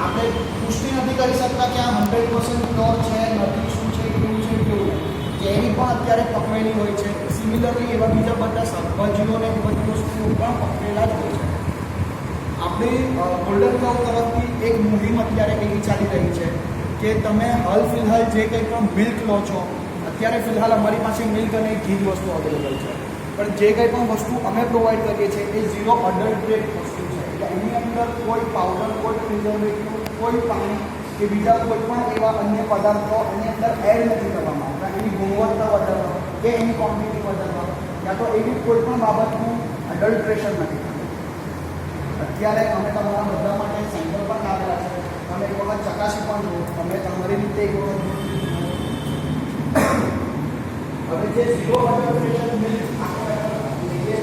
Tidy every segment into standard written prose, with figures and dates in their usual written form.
આપણે પુષ્ટિ નથી કરી શકતા કે આ 100% પ્યોર છે નથી, શું છે, કેવું છે, કેવું નહીં. કેરી પણ અત્યારે પકવેલી હોય છે. સિમિલરલી એવા બીજા બધા શાકભાજીઓ ને એ બધી વસ્તુઓ પણ પકવેલા જ હોય છે. આપણી ગોલ્ડન કાઉ તરફથી એક મુહિમ અત્યારે એવી ચાલી રહી છે કે તમે હાલ ફિલહાલ જે કંઈ પણ મિલ્ક લો છો, અત્યારે ફિલહાલ અમારી પાસે મિલ્ક અને ઘી જ વસ્તુ અવેલેબલ છે, પણ જે કંઈ પણ વસ્તુ અમે પ્રોવાઈડ કરીએ છીએ એ 0 અડલ્ટ્રેટ વસ્તુ છે. એટલે એની અંદર કોઈ પાવડર, કોઈ પ્રિઝર્વેટિવ, કોઈ પાણી કે બીજા કોઈ પણ એવા અન્ય પદાર્થો એની અંદર એડ નથી કરવામાં આવતા. એની ગુણવત્તા વધારવા કે એની ક્વોન્ટિટી વધારવા યા તો એવી કોઈ પણ બાબતનું અડલ્ટ્રેશન નથી થતું. અત્યારે અમે તમારા બધા માટે સેમ્પલ પણ લાવેલા છે. તમે એક વખત ચકાસી પણ જુઓ, તમે તમારી રીતે એક વખત. હવે જે 0 અડલ્ટ્રેશન મિલ્ક આપણે લઈએ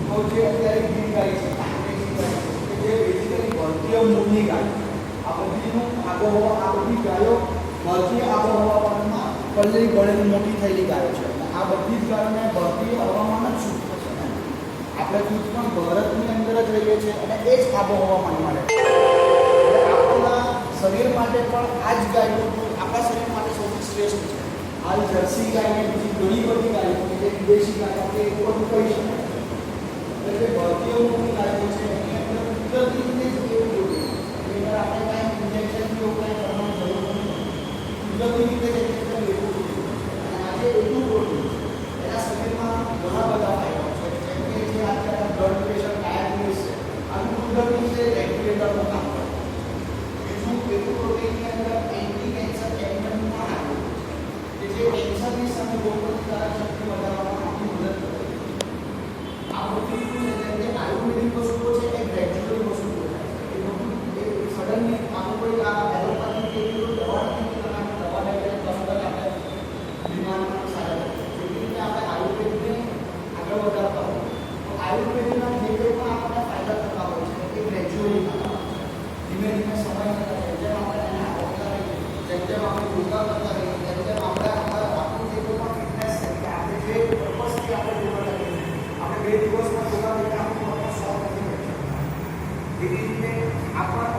તો જે અત્યારે ગીર ગાય છે, કે જે બેઝિકલી ભારતીય મૂળની ગાય, આ બધીનું આબોહવા, આ બધી ગાયો ભારતીય આબોહવામાં પલ્લી ગળેલી મોટી થયેલી ગાયો છે. આ બધી જ ગાયોને ભારતીય હવામાન જ સૂટ થશે ને. આપણે ખુદ પણ ભારતની અંદર જ રહીએ છીએ અને એ જ આબોહવામાં મળે છે. આપણા શરીર માટે પણ આ જ ગાયો આપણા શરીર માટે સૌથી શ્રેષ્ઠ છે. હાલ જર્સી ગાયને બીજી ઘણી બધી ગાયો કે જે વિદેશી ગાયો કે એ બધું કહી શકાય. એટલે ભારતીય મૂળની ગાયો છે એની અંદર કુદરતી રીતે જ એવું જોઈએ. એની અંદર આપણે કાંઈ ઇન્જેક્શન કે એવું કાંઈ કરવાની જરૂર નથી. કુદરતી રીતે જ ઇન્જેક્શન લેવું જોઈએ. અને આજે એટલું પ્રોટીન એના શરીરમાં ઘણા બધા ફાયદા છે. જેમ કે જે અત્યારે બ્લડ પ્રેશર, ડાયાબિટીસ છે, આનું કુદરતી રીતે રેગ્યુલેટરનું કામ કરે. બીજું એટલું પ્રોટીનની અંદર એન્ટી કેન્સર કેમિકલ પણ આવે કે જે કેન્સરની સામે રોગપ્રતિકારક શક્તિ વધારવામાં આપણી મદદ કરે. આ બધી જે આયુર્વેદિક વસ્તુઓ છે એ ગ્રેજ્યુઅલ વસ્તુઓ છે. એ બધું એ સડનલી આનું કોઈ આ એલોપેથી કે એવી કોઈ દવા નથી કે તમે દવા લઈને તરત જ આપણે બીમારીમાં સારા થાય. જેવી રીતે આપણે આયુર્વેદને આગળ વધારતા હોય તો આયુર્વેદના જે કંઈ પણ આપણને ફાયદા થતા હોય છે એ ગ્રેજ્યુઅલી થતા હોય છે. ધીમે ધીમે સમય થતા જેમ જેમ આપણે એને આવતા રહીએ, જેમ જેમ આપણે યોગા કરતા રહીએ, જેમ જેમ આપણે આપણું જે કોઈ પણ ફિટનેસ છે કે આપણે જે પર્પઝથી આપણે યોગા કરીએ છીએ, આપણે 2 દિવસમાં યોગા કરીને આપણું પર્પઝ સોલ્વ નથી કરી શકતા. એવી રીતે આપણા